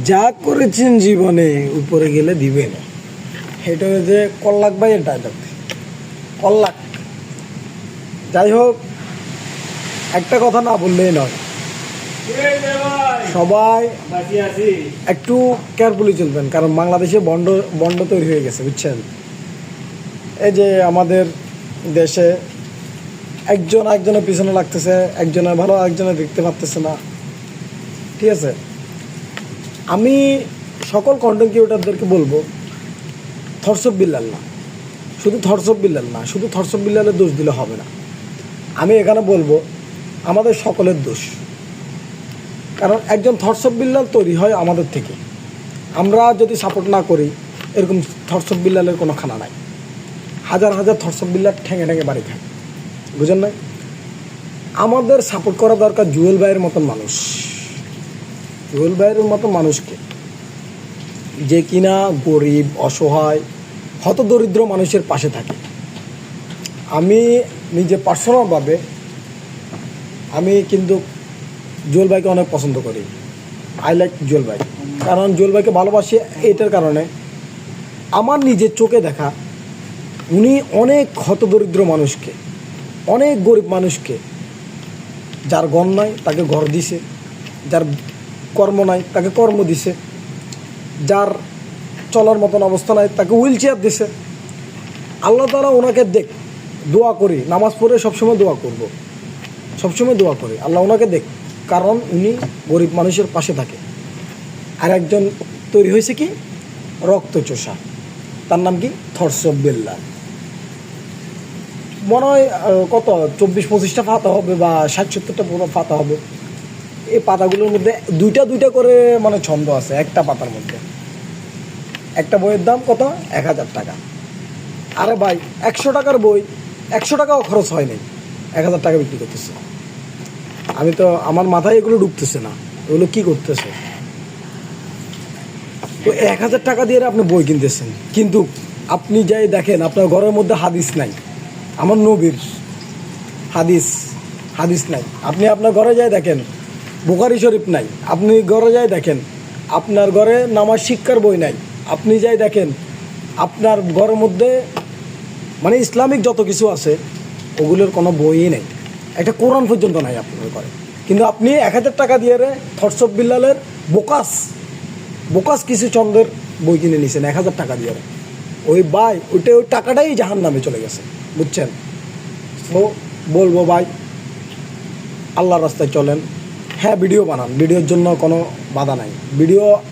যা করেছেন জীবনে উপরে গেলে দিবে না। এটা হচ্ছে কল্লাক ভাইয়ের ডায়লগ। কল্লাক। যাই হোক, একটা কথা না বললেই নয়, সবাই একটু কেয়ারফুলি চলবেন, কারণ বাংলাদেশে বন্ড তৈরি হয়ে গেছে, বুঝছেন। এই যে আমাদের দেশে একজন একজনের পিছনে লাগতেছে, একজনের ভালো একজনের দেখতে পারতেছে না, ঠিক আছে। আমি সকল কন্টেন্ট ক্রিয়েটরদেরকে বলবো, থরসব বিল্লাল না, শুধু থরসব বিল্লালের দোষ দিলে হবে না। আমি এখানে বলবো আমাদের সকলের দোষ, কারণ একজন থরসব বিল্লাল তৈরি হয় আমাদের থেকে। আমরা যদি সাপোর্ট না করি, এরকম থরসব বিল্লালের কোনো খানা নাই। হাজার হাজার থরসব বিল্লাল ঠেঙে ঠেঙে বাড়ি খায়, বুঝেন না। আমাদের সাপোর্ট করা দরকার জুয়েল ভাইয়ের মতন মানুষ, জুয়েল ভাইয়ের মতো মানুষকে, যে কিনা গরিব, অসহায়, হতদরিদ্র মানুষের পাশে থাকে। আমি নিজে পার্সোনালভাবে আমি কিন্তু জুয়েল ভাইকে অনেক পছন্দ করি। আই লাইক জুয়েল ভাই, কারণ জুয়েল ভাইকে ভালোবাসি এটার কারণে আমার নিজের চোখে দেখা উনি অনেক হতদরিদ্র মানুষকে, অনেক গরিব মানুষকে, যার ঘর নাই তাকে ঘর দিছে, যার কর্ম নাই তাকে কর্ম দিছে, যার চলার মতন অবস্থা নাই তাকে হুইল চেয়ার দিছে। আল্লাহ তাআলা ওনাকে দেখ, দোয়া করি, নামাজ পড়ে সবসময় দোয়া করব, সবসময় দোয়া করি আল্লাহ ওনাকে দেখ, কারণ উনি গরিব মানুষের পাশে থাকে। আর একজন তৈরি হয়েছে কি রক্তচোষা, তার নাম কি থরসব বিল্লাল। মনে হয় কত 24-25টা পাতা হবে বা 60-70টা পাতা হবে। এই পাতাগুলোর মধ্যে দুইটা দুইটা করে মানে ছন্দ আছে একটা পাতার মধ্যে। একটা বইয়ের দাম কত? 1000 টাকা। আরে ভাই, 100 টাকার বই 100 টাকাও খরচ হয়নি, 1000 টাকা বিক্রি করতেছে। আমি তো, আমার মাথায় এগুলো ঢুকতেছে না, এগুলো কি করতেছে। তো 1000 টাকা দিয়ে আপনি বই কিনতেছেন, কিন্তু আপনি যাই দেখেন আপনার ঘরের মধ্যে হাদিস নাই, আমার নবীর হাদিস নাই। আপনি আপনার ঘরে যাই দেখেন বুখারী শরীফ নাই, আপনি ঘরে যাই দেখেন আপনার ঘরে নামাজ শিক্ষার বই নাই, আপনি যাই দেখেন আপনার ঘরের মধ্যে মানে ইসলামিক যত কিছু আছে ওগুলোর কোনো বইই নেই, একটা কোরআন পর্যন্ত নাই আপনার ঘরে। কিন্তু আপনি 1000 টাকা দিয়ে থরসব বিল্লালের বোকাস কিছু চন্দ্রের বই কিনে নিয়েছেন 1000 টাকা দিয়ে। ওই ভাই ওই টাকাটাই জাহান্নামে চলে গেছে, বুঝছেন। তো বলবো ভাই, আল্লাহর রাস্তায় চলেন। হ্যাঁ, ভিডিও বানান, ভিডিওর জন্য কোনো বাধা নাই। ভিডিও